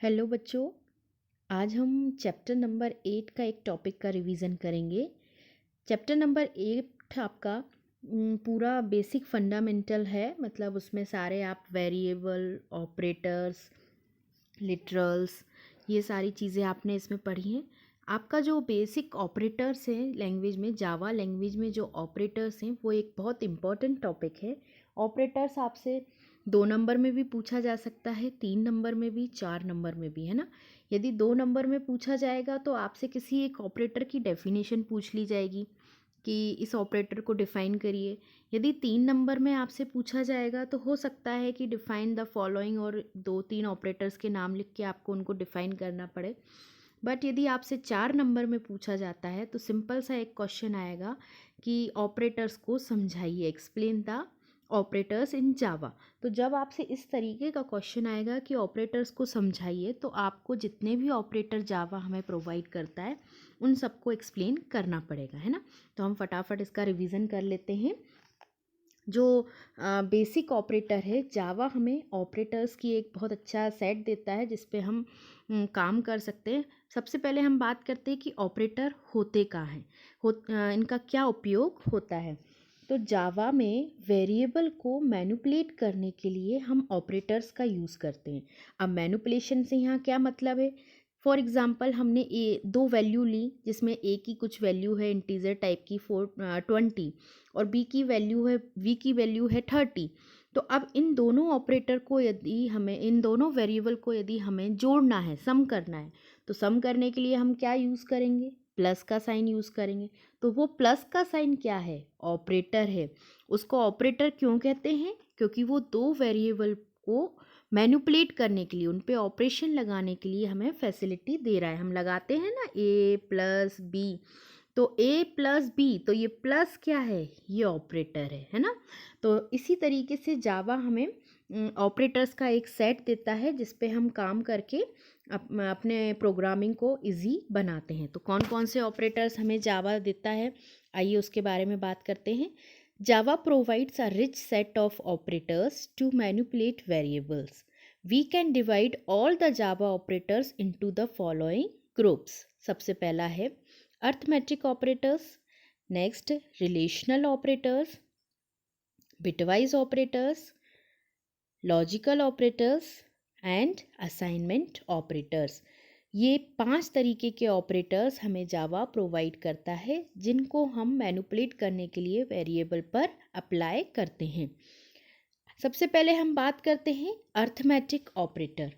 Hello बच्चों। आज हम चैप्टर नंबर 8 का एक टॉपिक का रिवीजन करेंगे। चैप्टर नंबर 8 आपका पूरा बेसिक फंडामेंटल है, मतलब उसमें सारे आप वेरिएबल, ऑपरेटर्स, लिटरल्स, ये सारी चीज़ें आपने इसमें पढ़ी हैं। आपका जो बेसिक ऑपरेटर्स हैं लैंग्वेज में, जावा लैंग्वेज में जो ऑपरेटर्स हैं वो एक बहुत इम्पॉर्टेंट टॉपिक है। ऑपरेटर्स आपसे 2 नंबर में भी पूछा जा सकता है, 3 नंबर में भी, 4 नंबर में भी, है ना। यदि 2 नंबर में पूछा जाएगा तो आपसे किसी एक ऑपरेटर की डेफिनेशन पूछ ली जाएगी कि इस ऑपरेटर को डिफ़ाइन करिए। यदि 3 नंबर में आपसे पूछा जाएगा तो हो सकता है कि डिफ़ाइन द फॉलोइंग और 2-3 ऑपरेटर्स के नाम लिख के आपको उनको डिफ़ाइन करना पड़े। बट यदि आपसे 4 नंबर में पूछा जाता है तो सिंपल सा एक क्वेश्चन आएगा कि ऑपरेटर्स को समझाइए, एक्सप्लेन द ऑपरेटर्स इन जावा। तो जब आपसे इस तरीके का क्वेश्चन आएगा कि ऑपरेटर्स को समझाइए, तो आपको जितने भी ऑपरेटर जावा हमें प्रोवाइड करता है उन सबको एक्सप्लेन करना पड़ेगा, है ना। तो हम फटाफट इसका रिवीजन कर लेते हैं। जो बेसिक ऑपरेटर है जावा हमें ऑपरेटर्स की एक बहुत अच्छा सेट देता है जिस पे हम काम कर सकते हैं। सबसे पहले हम बात करते हैं कि ऑपरेटर होते क्या हैं, इनका क्या उपयोग होता है। तो जावा में वेरिएबल को मैनिपुलेट करने के लिए हम ऑपरेटर्स का यूज़ करते हैं। अब मैनिपुलेशन से यहाँ क्या मतलब है। फॉर एग्ज़ाम्पल हमने दो वैल्यू ली जिसमें ए की कुछ वैल्यू है इंटीजर टाइप की 20 और बी की वैल्यू है, वी की वैल्यू है 30। तो अब इन दोनों ऑपरेटर को यदि हमें, इन दोनों वेरिएबल को यदि हमें जोड़ना है, सम करना है, तो सम करने के लिए हम क्या यूज़ करेंगे, प्लस का साइन यूज़ करेंगे। तो वो प्लस का साइन क्या है, ऑपरेटर है। उसको ऑपरेटर क्यों कहते हैं, क्योंकि वो दो वेरिएबल को मैनिपुलेट करने के लिए, उन पे ऑपरेशन लगाने के लिए हमें फैसिलिटी दे रहा है। हम लगाते हैं ना ए प्लस बी, तो ए प्लस बी, तो ये प्लस क्या है, ये ऑपरेटर है ना। तो इसी तरीके से जावा हमें ऑपरेटर्स का एक सेट देता है जिस पे हम काम करके अपने प्रोग्रामिंग को इजी बनाते हैं। तो कौन कौन से ऑपरेटर्स हमें जावा देता है, आइए उसके बारे में बात करते हैं। Java provides a rich set of operators to manipulate variables. We can divide all the Java operators into the following groups. सबसे पहला है arithmetic operators, next relational operators, bitwise operators, logical operators and assignment operators. ये 5 तरीके के operators हमें जावा provide करता है जिनको हम मैनिपुलेट करने के लिए वेरिएबल पर अप्लाई करते हैं। सबसे पहले हम बात करते हैं अर्थमेटिक ऑपरेटर।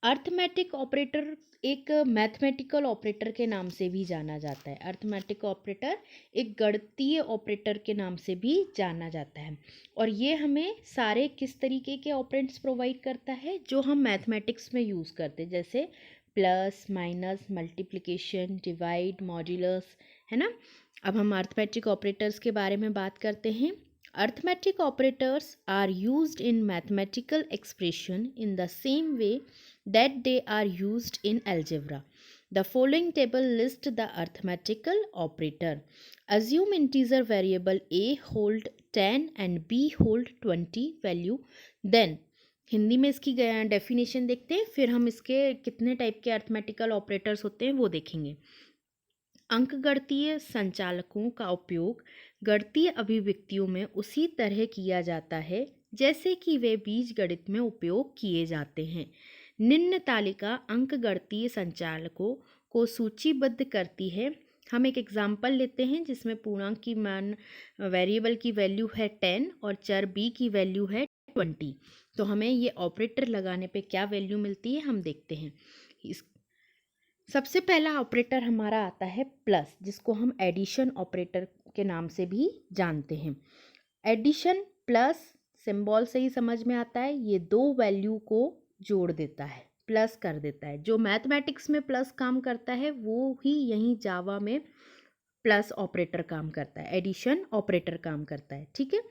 अर्थमेटिक ऑपरेटर एक मैथमेटिकल ऑपरेटर के नाम से भी जाना जाता है। अर्थमेटिक ऑपरेटर एक गणितीय ऑपरेटर के नाम से भी जाना जाता है। और ये हमें सारे किस तरीके के ऑपरेंड्स प्रोवाइड करता है जो हम मैथमेटिक्स में यूज़ करते हैं, जैसे plus, minus, multiplication, divide, modulus, है ना। अब हम अर्थमेटिक ऑपरेटर्स के बारे में बात करते हैं। Arithmetic operators are used in mathematical expression in the same way that they are used in algebra. The following table lists the arithmetical operator. Assume integer variable a hold 10 and b hold 20 value. Then Hindi में इसकी definition देखते हैं, फिर हम इसके कितने type के arithmetical operators होते हैं वो देखेंगे। अंकगणितीय संचालकों का उपयोग गणितीय अभिव्यक्तियों में उसी तरह किया जाता है जैसे कि वे बीजगणित में उपयोग किए जाते हैं। निम्न तालिका अंकगणितीय संचालकों को सूचीबद्ध करती है। हम एक एग्जाम्पल लेते हैं जिसमें पूर्णांक की मान, वेरिएबल की वैल्यू है 10 और चर b की वैल्यू है 20। तो हमें ये ऑपरेटर लगाने पे क्या वैल्यू मिलती है हम देखते हैं। सबसे पहला ऑपरेटर हमारा आता है प्लस, जिसको हम एडिशन ऑपरेटर के नाम से भी जानते हैं। एडिशन प्लस सिंबल से ही समझ में आता है, ये दो वैल्यू को जोड़ देता है, प्लस कर देता है। जो मैथमेटिक्स में प्लस काम करता है वो ही यहीं जावा में प्लस ऑपरेटर काम करता है, एडिशन ऑपरेटर काम करता है। ठीक है,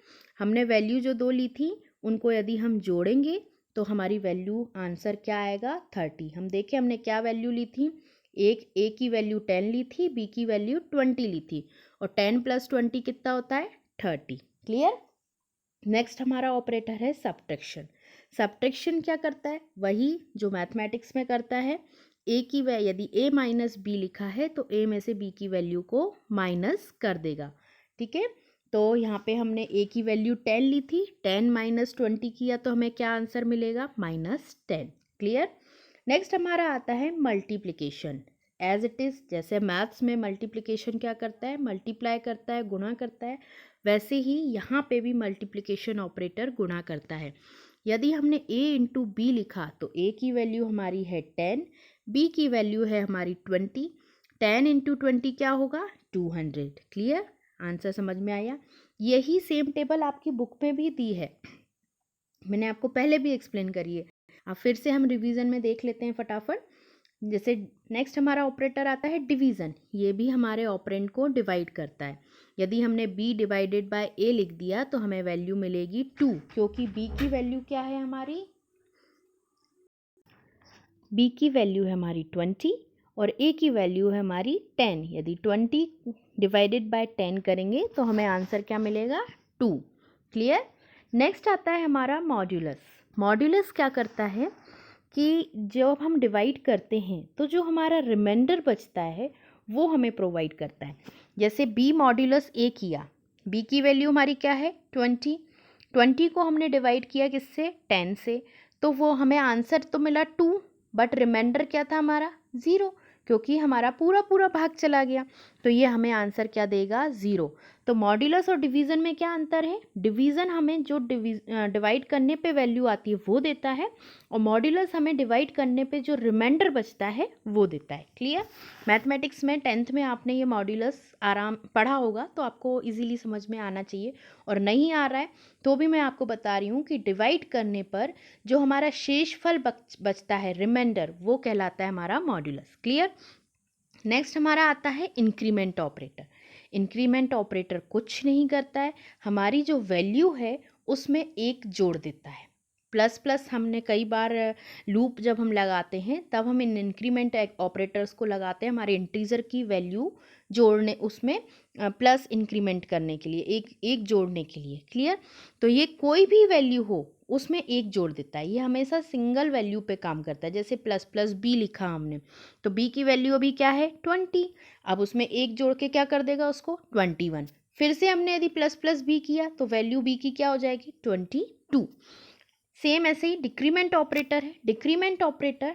हमने वैल्यू जो दो ली थी उनको यदि हम जोड़ेंगे तो हमारी वैल्यू आंसर क्या आएगा, 30। हम देखें हमने क्या वैल्यू ली थी, एक ए की वैल्यू 10 ली थी, बी की वैल्यू 20 ली थी, और 10 + 20 कितना होता है, 30। क्लियर। नेक्स्ट हमारा ऑपरेटर है सब्ट्रैक्शन। सब्ट्रैक्शन क्या करता है, वही जो मैथमेटिक्स में करता है। ए की यदि ए माइनस बी लिखा है तो ए में से बी की वैल्यू को माइनस कर देगा, ठीक है। तो यहाँ पे हमने ए की वैल्यू 10 ली थी, 10 माइनस 20 किया तो हमें क्या आंसर मिलेगा, -10। क्लियर। नेक्स्ट हमारा आता है मल्टीप्लिकेशन। एज इट इज़, जैसे मैथ्स में मल्टीप्लिकेशन क्या करता है, मल्टीप्लाई करता है, गुणा करता है, वैसे ही यहाँ पे भी मल्टीप्लिकेशन ऑपरेटर गुणा करता है। यदि हमने a इंटू बी लिखा तो a की वैल्यू हमारी है 10, b की वैल्यू है हमारी 20, 10 इंटू 20 क्या होगा, 200। क्लियर, आंसर समझ में आया। यही सेम टेबल आपकी बुक में भी दी है, मैंने आपको पहले भी एक्सप्लेन करी है। अब फिर से हम रिवीजन में देख लेते हैं फटाफट। जैसे नेक्स्ट हमारा ऑपरेटर आता है डिवीज़न। ये भी हमारे ऑपरेंड को डिवाइड करता है। यदि हमने b डिवाइडेड बाय a लिख दिया तो हमें वैल्यू मिलेगी 2, क्योंकि b की वैल्यू क्या है हमारी, b की वैल्यू है हमारी 20 और a की वैल्यू है हमारी 10। यदि 20 डिवाइडेड बाय 10 करेंगे तो हमें आंसर क्या मिलेगा, 2। क्लियर। नेक्स्ट आता है हमारा मॉड्यूलस। मॉड्यूलस क्या करता है कि जब हम डिवाइड करते हैं तो जो हमारा रिमाइंडर बचता है वो हमें प्रोवाइड करता है। जैसे b मॉड्यूलस a किया, b की वैल्यू हमारी क्या है 20, 20 को हमने डिवाइड किया किससे, 10 से, तो वो हमें आंसर तो मिला 2, बट रिमाइंडर क्या था हमारा 0, क्योंकि हमारा पूरा पूरा भाग चला गया, तो ये हमें आंसर क्या देगा, 0। तो मॉड्यूलस और डिवीज़न में क्या अंतर है, डिवीज़न हमें जो डिवाइड करने पे वैल्यू आती है वो देता है, और मॉड्यूलस हमें डिवाइड करने पे जो रिमाइंडर बचता है वो देता है। क्लियर। मैथमेटिक्स में 10th में आपने ये मॉड्यूलस आराम पढ़ा होगा तो आपको इजीली समझ में आना चाहिए, और नहीं आ रहा है तो भी मैं आपको बता रही हूँ कि डिवाइड करने पर जो हमारा शेषफल बचता है, रिमाइंडर, वो कहलाता है हमारा मॉड्यूलस। क्लियर। नेक्स्ट हमारा आता है इंक्रीमेंट ऑपरेटर। इंक्रीमेंट ऑपरेटर कुछ नहीं करता है, हमारी जो वैल्यू है उसमें एक जोड़ देता है। प्लस प्लस हमने कई बार लूप जब हम लगाते हैं तब हम इन इंक्रीमेंट ऑपरेटर्स को लगाते हैं हमारे इंटीजर की वैल्यू जोड़ने, उसमें प्लस इंक्रीमेंट करने के लिए, एक जोड़ने के लिए। क्लियर। तो ये कोई भी वैल्यू हो उसमें एक जोड़ देता है, ये हमेशा सिंगल वैल्यू पे काम करता है। जैसे प्लस प्लस बी लिखा हमने तो b की वैल्यू अभी क्या है 20, अब उसमें एक जोड़ के क्या कर देगा उसको 21। फिर से हमने यदि प्लस प्लस बी किया तो वैल्यू b की क्या हो जाएगी 22। सेम ऐसे ही डिक्रीमेंट ऑपरेटर है, डिक्रीमेंट ऑपरेटर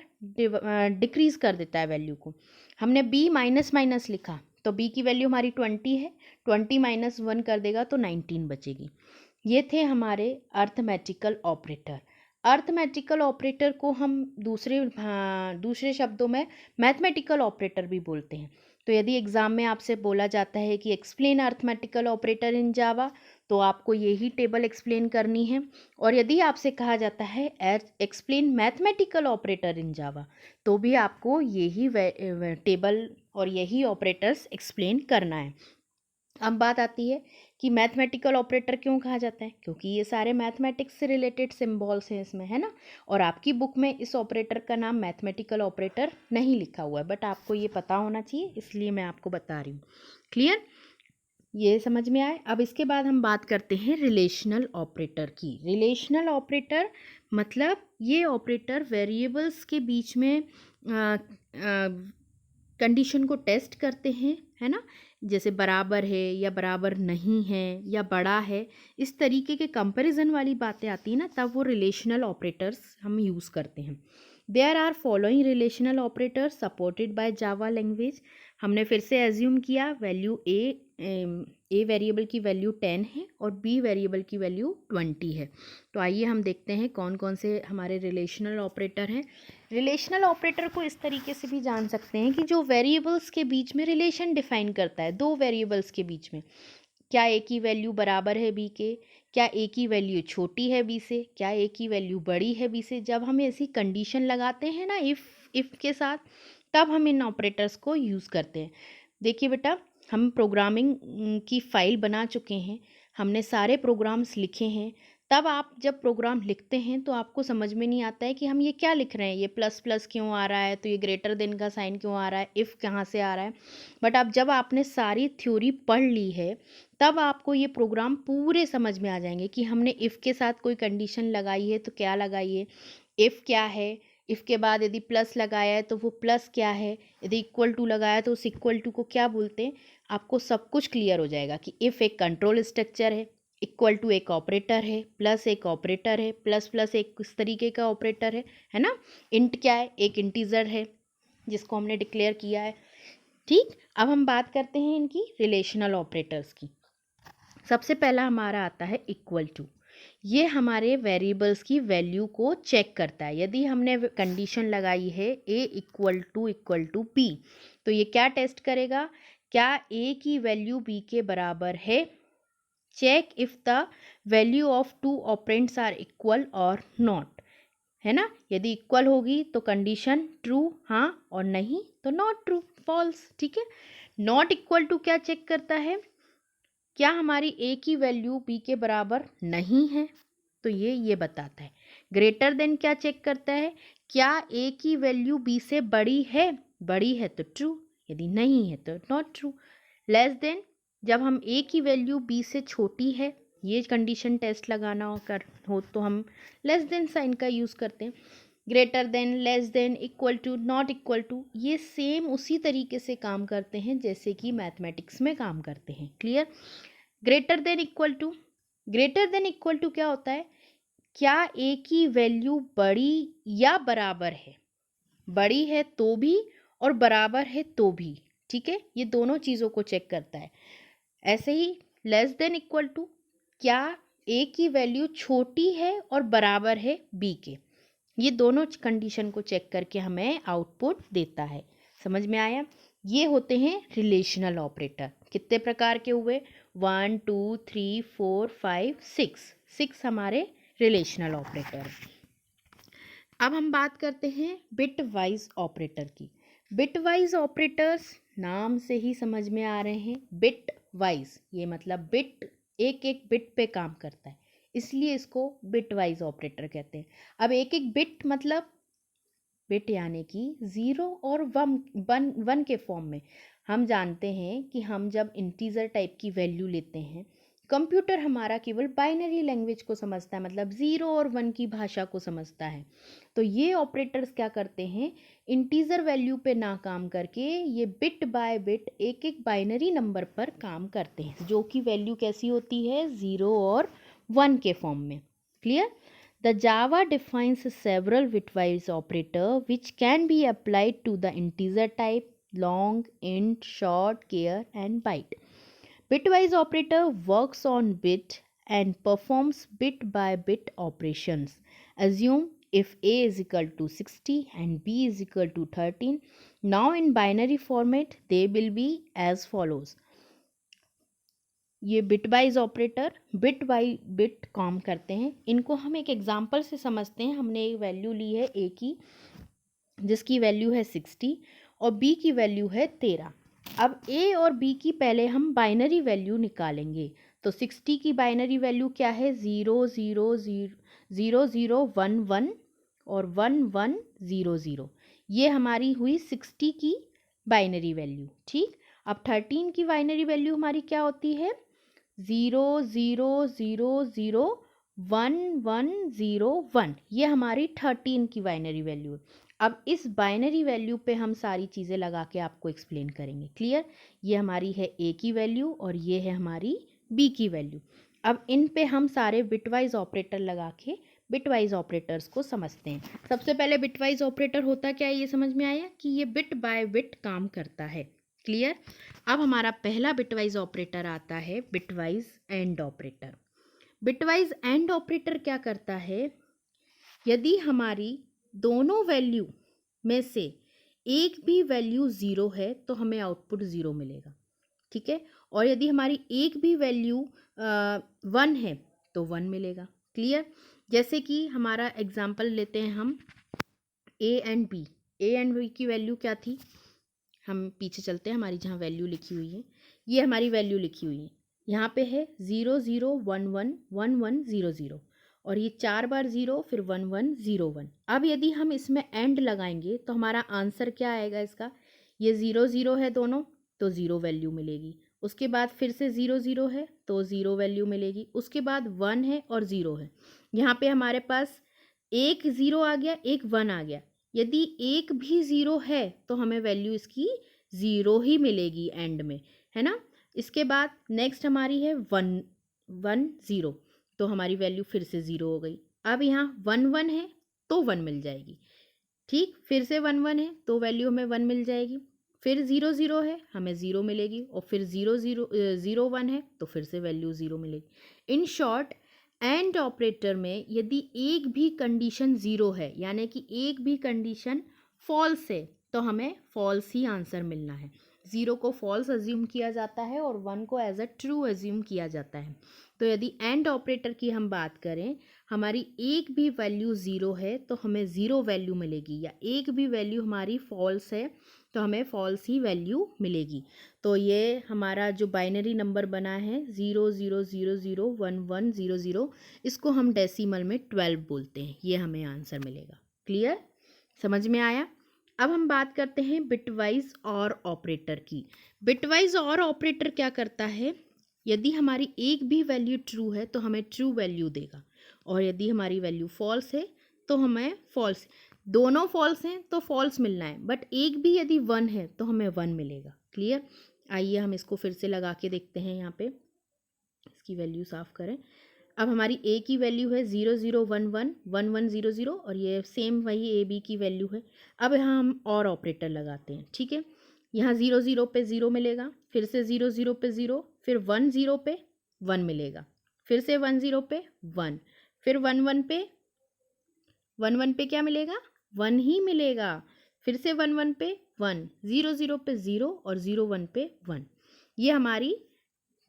डिक्रीज कर देता है वैल्यू को। हमने b माइनस माइनस लिखा तो b की वैल्यू हमारी 20 है, 20 माइनस 1 कर देगा तो 19 बचेगी। ये थे हमारे अर्थमेटिकल ऑपरेटर। अर्थमेटिकल ऑपरेटर को हम दूसरे शब्दों में मैथमेटिकल ऑपरेटर भी बोलते हैं। तो यदि एग्ज़ाम में आपसे बोला जाता है कि एक्सप्लेन अर्थमेटिकल ऑपरेटर इन जावा, तो आपको यही टेबल एक्सप्लेन करनी है। और यदि आपसे कहा जाता है एक्सप्लेन मैथमेटिकल ऑपरेटर इन जावा, तो भी आपको यही टेबल और यही ऑपरेटर्स एक्सप्लेन करना है। अब बात आती है कि मैथमेटिकल ऑपरेटर क्यों कहा जाता है, क्योंकि ये सारे मैथमेटिक्स से रिलेटेड सिंबल्स हैं इसमें, है ना। और आपकी बुक में इस ऑपरेटर का नाम मैथमेटिकल ऑपरेटर नहीं लिखा हुआ है, बट आपको ये पता होना चाहिए, इसलिए मैं आपको बता रही हूँ। क्लियर, ये समझ में आए। अब इसके बाद हम बात करते हैं रिलेशनल ऑपरेटर की। रिलेशनल ऑपरेटर मतलब ये ऑपरेटर वेरिएबल्स के बीच में कंडीशन को टेस्ट करते हैं, है ना। जैसे बराबर है या बराबर नहीं है या बड़ा है, इस तरीके के कंपैरिजन वाली बातें आती हैं ना, तब वो रिलेशनल ऑपरेटर्स हम यूज़ करते हैं। There are following relational operators supported by Java language. हमने फिर से एज्यूम किया वैल्यू ए वेरिएबल की वैल्यू 10 है और बी वेरिएबल की वैल्यू 20 है। तो आइए हम देखते हैं कौन कौन से हमारे रिलेशनल ऑपरेटर हैं। रिलेशनल ऑपरेटर को इस तरीके से भी जान सकते हैं कि जो वेरिएबल्स के बीच में रिलेशन डिफाइन करता है, दो वेरिएबल्स के बीच में, क्या ए की वैल्यू बराबर है बी के, क्या ए की वैल्यू छोटी है बी से, क्या ए की वैल्यू बड़ी है बी से। जब हम ऐसी कंडीशन लगाते हैं ना इफ़ के साथ, तब हम इन ऑपरेटर्स को यूज़ करते हैं। देखिए बेटा, हम प्रोग्रामिंग की फ़ाइल बना चुके हैं, हमने सारे प्रोग्राम्स लिखे हैं, तब आप जब प्रोग्राम लिखते हैं तो आपको समझ में नहीं आता है कि हम ये क्या लिख रहे हैं, ये प्लस प्लस क्यों आ रहा है, तो ये ग्रेटर देन का साइन क्यों आ रहा है, इफ़ कहाँ से आ रहा है। बट अब जब आपने सारी थ्योरी पढ़ ली है तब आपको ये प्रोग्राम पूरे समझ में आ जाएंगे कि हमने इफ़ के साथ कोई कंडीशन लगाई है तो क्या लगाई है, इफ़ क्या है, इफ़ के बाद यदि प्लस लगाया है तो वो प्लस क्या है, यदि इक्वल टू लगाया तो उस इक्वल टू को क्या बोलते हैं। आपको सब कुछ क्लियर हो जाएगा कि इफ़ एक कंट्रोल स्ट्रक्चर है, इक्वल टू एक ऑपरेटर है, प्लस एक ऑपरेटर है, प्लस प्लस एक इस तरीके का ऑपरेटर है ना। इंट क्या है, एक इंटीजर है जिसको हमने डिक्लेयर किया है। ठीक, अब हम बात करते हैं इनकी रिलेशनल ऑपरेटर्स की। सबसे पहला हमारा आता है इक्वल टू। ये हमारे वेरिएबल्स की वैल्यू को चेक करता है। यदि हमने कंडीशन लगाई है ए इक्वल टू बी, तो ये क्या टेस्ट करेगा, क्या ए की वैल्यू बी के बराबर है। Check if the value of two operands are equal और नॉट, है ना। यदि इक्वल होगी तो कंडीशन ट्रू हाँ, और नहीं तो नॉट ट्रू फॉल्स। ठीक है, नॉट इक्वल टू क्या चेक करता है, क्या हमारी ए की वैल्यू बी के बराबर नहीं है, तो ये बताता है। ग्रेटर देन क्या चेक करता है, क्या ए की वैल्यू बी से बड़ी है तो ट्रू, यदि नहीं है तो नॉट ट्रू। लेस देन, जब हम ए की वैल्यू बी से छोटी है, ये कंडीशन टेस्ट लगाना हो तो हम लेस देन साइन का यूज़ करते हैं। Greater than, less than, equal to, not equal to, ये सेम उसी तरीके से काम करते हैं जैसे कि मैथमेटिक्स में काम करते हैं। Clear. Greater than equal to, greater than equal to क्या होता है, क्या ए की वैल्यू बड़ी या बराबर है, बड़ी है तो भी और बराबर है तो भी। ठीक है, ये दोनों चीज़ों को चेक करता है। ऐसे ही लेस देन इक्वल टू, क्या ए की वैल्यू छोटी है और बराबर है बी के। ये दोनों कंडीशन को चेक करके हमें आउटपुट देता है। समझ में आया। ये होते हैं रिलेशनल ऑपरेटर। कितने प्रकार के हुए, 1 2 3 4 5 6 हमारे रिलेशनल ऑपरेटर। अब हम बात करते हैं बिट वाइज ऑपरेटर की। बिट वाइज ऑपरेटर्स नाम से ही समझ में आ रहे हैं, बिट वाइज, ये मतलब बिट एक एक बिट पे काम करता है, इसलिए इसको बिट वाइज ऑपरेटर कहते हैं। अब एक एक बिट मतलब बिट यानी कि 0 और 1 के फॉर्म में। हम जानते हैं कि हम जब इंटीजर टाइप की वैल्यू लेते हैं, कंप्यूटर हमारा केवल बाइनरी लैंग्वेज को समझता है, मतलब 0 और 1 की भाषा को समझता है। तो ये ऑपरेटर्स क्या करते हैं, इंटीजर वैल्यू पे ना काम करके ये बिट बाय बिट एक एक बाइनरी नंबर पर काम करते हैं, जो कि वैल्यू कैसी होती है, 0 और 1 के फॉर्म में। Clear. The Java defines several bitwise operator which can be applied to the integer type, long, int, short, char, and byte. Bitwise operator works on bit and performs bit by bit operations. Assume if A is equal to 60 and B is equal to 13. Now in binary format they will be as follows. ये bit wise operator bit by bit काम करते हैं। इनको हम एक example से समझते हैं। हमने एक वैल्यू ली है ए की, जिसकी वैल्यू है 60 और बी की वैल्यू है 13। अब ए और बी की पहले हम बाइनरी वैल्यू निकालेंगे। तो 60 की बाइनरी वैल्यू क्या है, 0 0 0 0 1 1 और 1 1 0 0। ये हमारी हुई 60 की बाइनरी वैल्यू। ठीक, अब 13 की बाइनरी वैल्यू हमारी क्या होती है, 0 0 0 0 1 1 0 1। ये हमारी 13 की बाइनरी वैल्यू है। अब इस बाइनरी वैल्यू पे हम सारी चीज़ें लगा के आपको एक्सप्लेन करेंगे। क्लियर। ये हमारी है ए की वैल्यू और ये है हमारी बी की वैल्यू। अब इन पे हम सारे बिटवाइज ऑपरेटर लगा के बिटवाइज ऑपरेटर्स को समझते हैं। सबसे पहले बिटवाइज ऑपरेटर होता क्या है, ये समझ में आया कि ये बिट बाय बिट काम करता है। क्लियर। अब हमारा पहला बिटवाइज ऑपरेटर आता है bitwise and operator. Bitwise and operator क्या करता है, यदि हमारी दोनों वैल्यू में से एक भी वैल्यू 0 है तो हमें आउटपुट 0 मिलेगा। ठीक है, और यदि हमारी एक भी वैल्यू 1 है तो 1 मिलेगा। क्लियर। जैसे कि हमारा एग्जाम्पल लेते हैं हम A and B. A and B की वैल्यू क्या थी, हम पीछे चलते हैं, हमारी जहाँ वैल्यू लिखी हुई है, ये हमारी वैल्यू लिखी हुई है। यहाँ पे है 0 0 1 1 1 1 0 0 और ये 4 बार 0, फिर 1 1 0 1। अब यदि हम इसमें एंड लगाएंगे तो हमारा आंसर क्या आएगा इसका, ये 0 0 है दोनों, तो 0 वैल्यू मिलेगी। उसके बाद फिर से 0 0 है तो 0 वैल्यू मिलेगी। उसके बाद 1 है और 0 है। यहाँ पे हमारे पास एक 0 आ गया, एक 1 आ गया। यदि एक भी 0 है तो हमें वैल्यू इसकी 0 ही मिलेगी एंड में, है ना। इसके बाद नेक्स्ट हमारी है 1 1 0, तो हमारी वैल्यू फिर से 0 हो गई। अब यहाँ 1 1 है तो 1 मिल जाएगी, ठीक। फिर से 1 1 है तो वैल्यू हमें 1 मिल जाएगी। फिर 0 0 है, हमें 0 मिलेगी। और फिर 0 0 0 1 है तो फिर से वैल्यू 0 मिलेगी। इन शॉर्ट, एंड ऑपरेटर में यदि एक भी कंडीशन 0 है, यानी कि एक भी कंडीशन फॉल्स है, तो हमें फॉल्स ही आंसर मिलना है। 0 को फॉल्स अज्यूम किया जाता है और 1 को एज अ ट्रू अज्यूम किया जाता है। तो यदि एंड ऑपरेटर की हम बात करें, हमारी एक भी वैल्यू 0 है तो हमें 0 वैल्यू मिलेगी, या एक भी वैल्यू हमारी फॉल्स है तो हमें फॉल्स ही वैल्यू मिलेगी। तो ये हमारा जो बाइनरी नंबर बना है 0 0 0 0 1 1 0 0, इसको हम डेसिमल में 12 बोलते हैं। ये हमें आंसर मिलेगा। क्लियर, समझ में आया। अब हम बात करते हैं बिटवाइज और ऑपरेटर की। बिटवाइज और ऑपरेटर क्या करता है, यदि हमारी एक भी वैल्यू ट्रू है तो हमें ट्रू वैल्यू देगा, और यदि हमारी वैल्यू फॉल्स है तो हमें फॉल्स। दोनों फॉल्स हैं तो फॉल्स मिलना है, बट एक भी यदि 1 है तो हमें 1 मिलेगा। क्लियर, आइए हम इसको फिर से लगा के देखते हैं। यहाँ पे इसकी वैल्यू साफ करें। अब हमारी ए की वैल्यू है 0 0 1 1 1 1 0 0, और ये सेम वही ए बी की वैल्यू है। अब यहाँ हम और ऑपरेटर लगाते हैं, ठीक है। यहाँ 0 0 पे 0 मिलेगा, फिर से 0 0 पे 0, फिर 1 0 पे 1 मिलेगा, फिर से 1 0 पे 1, फिर 1 1 पे 1 1 पे क्या मिलेगा, 1 ही मिलेगा। फिर से 1 1 पे 1, 0 0 पे 0 और 0 1 पे 1। ये हमारी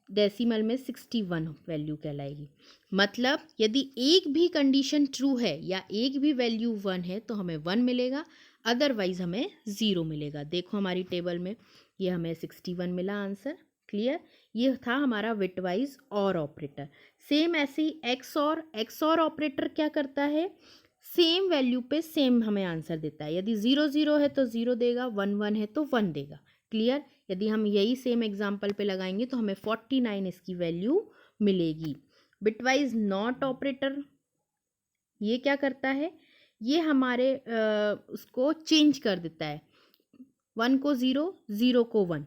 डेसिमल में 61 वैल्यू कहलाएगी। मतलब यदि एक भी कंडीशन ट्रू है या एक भी वैल्यू 1 है तो हमें 1 मिलेगा, अदरवाइज हमें 0 मिलेगा। देखो हमारी टेबल में ये हमें 61 मिला आंसर। क्लियर, ये था हमारा बिटवाइज और ऑपरेटर। सेम ऐसे ही एक्स और ऑपरेटर क्या करता है, सेम वैल्यू पे सेम हमें आंसर देता है। यदि 0 0 है तो 0 देगा, 1 1 है तो 1 देगा। क्लियर, यदि हम यही सेम एग्जाम्पल पे लगाएंगे तो हमें 49 इसकी वैल्यू मिलेगी। बिटवाइज नॉट ऑपरेटर ये क्या करता है, ये हमारे उसको चेंज कर देता है। 1 को 0, 0 को 1,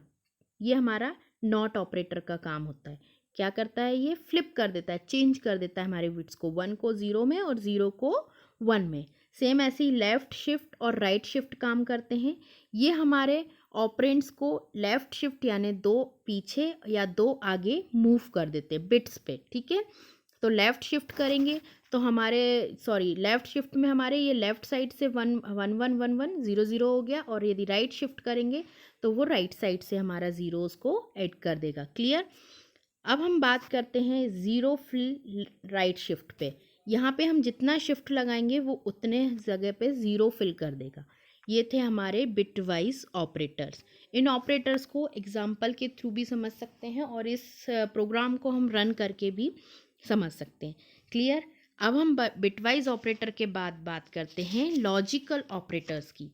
ये हमारा नॉट ऑपरेटर का काम होता है। क्या करता है, ये फ्लिप कर देता है, चेंज कर देता है हमारे बिट्स को, 1 को 0 में और 0 को 1 में। सेम ऐसे ही लेफ़्ट शिफ्ट और राइट शिफ्ट काम करते हैं। ये हमारे ऑपरेंड्स को लेफ़्ट शिफ्ट यानी 2 पीछे या 2 आगे मूव कर देते हैं बिट्स पे, ठीक है। तो लेफ़्ट शिफ्ट करेंगे तो हमारे लेफ़्ट शिफ्ट में हमारे ये लेफ़्ट साइड से 1 1 1 1 1 0 0 हो गया, और यदि राइट शिफ्ट करेंगे तो वो राइट साइड से हमारा ज़ीरोस को ऐड कर देगा। क्लियर, अब हम बात करते हैं ज़ीरो फिल राइट शिफ्ट पे। यहाँ पे हम जितना शिफ्ट लगाएंगे वो उतने जगह पे ज़ीरो फिल कर देगा। ये थे हमारे बिटवाइज ऑपरेटर्स। इन ऑपरेटर्स को एग्जाम्पल के थ्रू भी समझ सकते हैं और इस प्रोग्राम को हम रन करके भी समझ सकते हैं। क्लियर, अब हम बिटवाइज ऑपरेटर के बाद बात करते हैं लॉजिकल ऑपरेटर्स की।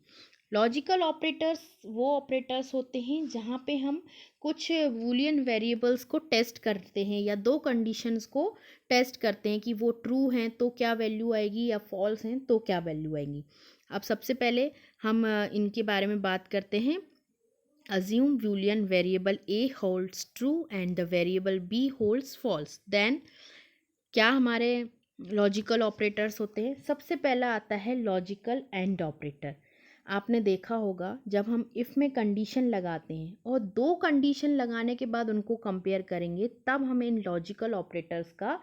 लॉजिकल ऑपरेटर्स वो ऑपरेटर्स होते हैं जहाँ पे हम कुछ बूलियन वेरिएबल्स को टेस्ट करते हैं, या दो कंडीशंस को टेस्ट करते हैं कि वो ट्रू हैं तो क्या वैल्यू आएगी या फॉल्स हैं तो क्या वैल्यू आएगी। अब सबसे पहले हम इनके बारे में बात करते हैं। assume boolean variable a holds true and the variable b holds false, then क्या हमारे लॉजिकल ऑपरेटर्स होते हैं। सबसे पहला आता है लॉजिकल एंड ऑपरेटर। आपने देखा होगा जब हम इफ़ में कंडीशन लगाते हैं और दो कंडीशन लगाने के बाद उनको कंपेयर करेंगे तब हम इन लॉजिकल ऑपरेटर्स का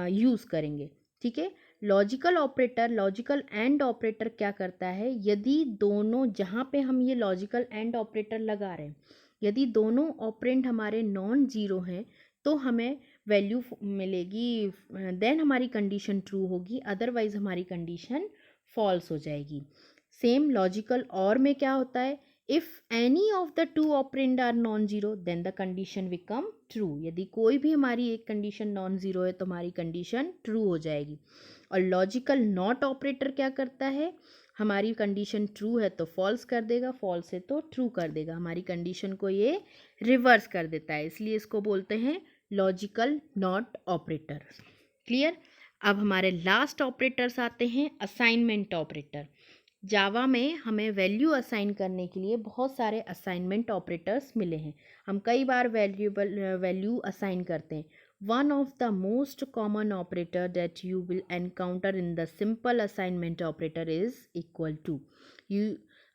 यूज़ करेंगे, ठीक है। Logical operator, logical and operator क्या करता है, यदि दोनों जहाँ पे हम ये लॉजिकल एंड ऑपरेटर लगा रहे हैं, यदि दोनों ऑपरेंड हमारे नॉन जीरो हैं तो हमें वैल्यू मिलेगी, देन हमारी कंडीशन ट्रू होगी, अदरवाइज हमारी कंडीशन फॉल्स हो जाएगी। सेम लॉजिकल और में क्या होता है, if any of the two operand are non zero then the condition become true. यदि कोई भी हमारी एक कंडीशन नॉन जीरो है तो हमारी कंडीशन ट्रू हो जाएगी। और लॉजिकल नॉट ऑपरेटर क्या करता है, हमारी कंडीशन ट्रू है तो फॉल्स कर देगा, फॉल्स है तो ट्रू कर देगा, हमारी कंडीशन को ये रिवर्स कर देता है, इसलिए इसको बोलते हैं लॉजिकल नॉट ऑपरेटर। क्लियर। अब हमारे लास्ट ऑपरेटर्स आते हैं असाइनमेंट ऑपरेटर। जावा में हमें वैल्यू असाइन करने के लिए बहुत सारे असाइनमेंट ऑपरेटर्स मिले हैं। हम कई बार वैल्यू असाइन करते हैं। One of the most common operator that you will encounter in the simple assignment operator is equal to.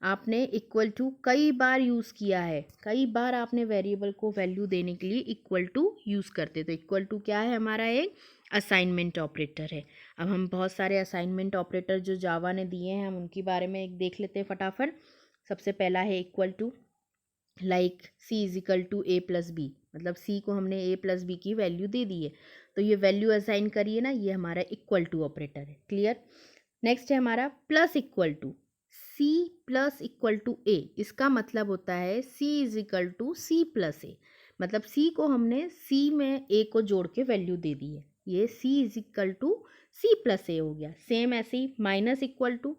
आपने इक्वल टू कई बार यूज़ किया है, कई बार आपने वेरिएबल को वैल्यू देने के लिए इक्वल टू यूज़ करते। तो इक्वल टू क्या है, हमारा एक असाइनमेंट ऑपरेटर है। अब हम बहुत सारे असाइनमेंट ऑपरेटर जो जावा ने दिए हैं हम उनके बारे में एक देख लेते हैं फटाफट। सबसे पहला है equal to, like C is equal to A plus B, मतलब सी को हमने ए प्लस बी की वैल्यू दे दी है तो ये वैल्यू असाइन करिए ना, ये हमारा इक्वल टू ऑपरेटर है। क्लियर। नेक्स्ट है हमारा plus equal to, C plus equal to A. इसका मतलब होता है C is equal to C plus A, मतलब सी को हमने सी में ए को जोड़ के वैल्यू दे दी है, ये C is equal to C plus A हो गया। सेम ऐसे ही minus equal to,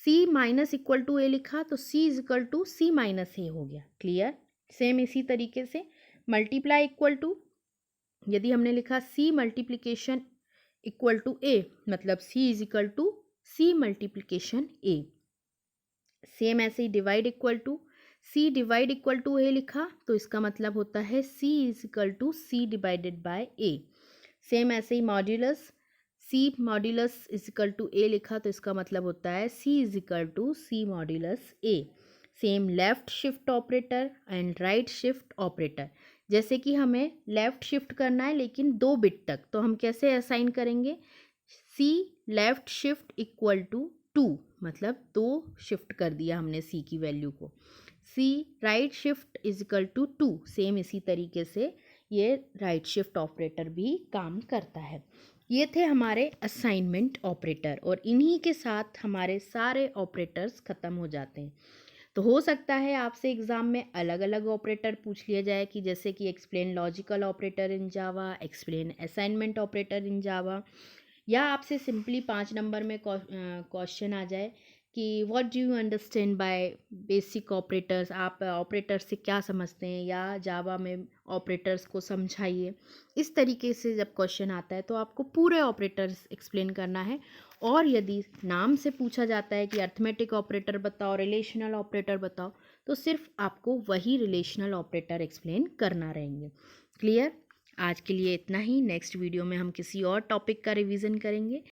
C minus equal to A लिखा तो C is equal to C minus A हो गया। क्लियर। सेम इसी तरीके से मल्टीप्लाई इक्वल टू, यदि हमने लिखा C multiplication equal to A, मतलब C is equal to C multiplication A. Same ऐसे ही divide equal to, C divide equal to A लिखा तो इसका मतलब होता है C is equal to C divided by A. Same ऐसे ही modulus, C modulus is equal to A लिखा तो इसका मतलब होता है C is equal to C modulus A. Same left shift operator and right shift operator, जैसे कि हमें लेफ्ट शिफ्ट करना है लेकिन 2 बिट तक, तो हम कैसे असाइन करेंगे, सी लेफ्ट शिफ्ट इक्वल टू 2, मतलब 2 शिफ्ट कर दिया हमने सी की वैल्यू को। C right shift is equal to 2, same इसी तरीके से ये राइट शिफ्ट ऑपरेटर भी काम करता है। ये थे हमारे असाइनमेंट ऑपरेटर और इन्हीं के साथ हमारे सारे ऑपरेटर्स ख़त्म हो जाते हैं। तो हो सकता है आपसे एग्ज़ाम में अलग अलग ऑपरेटर पूछ लिया जाए कि जैसे कि एक्सप्लेन लॉजिकल ऑपरेटर इन जावा, एक्सप्लेन असाइनमेंट ऑपरेटर इन जावा, या आपसे सिंपली 5 नंबर में क्वेश्चन आ जाए कि what do you understand by basic operators, आप ऑपरेटर्स से क्या समझते हैं, या जावा में ऑपरेटर्स को समझाइए। इस तरीके से जब क्वेश्चन आता है तो आपको पूरे ऑपरेटर्स एक्सप्लेन करना है। और यदि नाम से पूछा जाता है कि अर्थमेटिक ऑपरेटर बताओ, रिलेशनल ऑपरेटर बताओ, तो सिर्फ आपको वही रिलेशनल ऑपरेटर एक्सप्लेन करना रहेंगे। क्लियर। आज के लिए इतना ही, नेक्स्ट वीडियो में हम किसी और टॉपिक का रिवीजन करेंगे।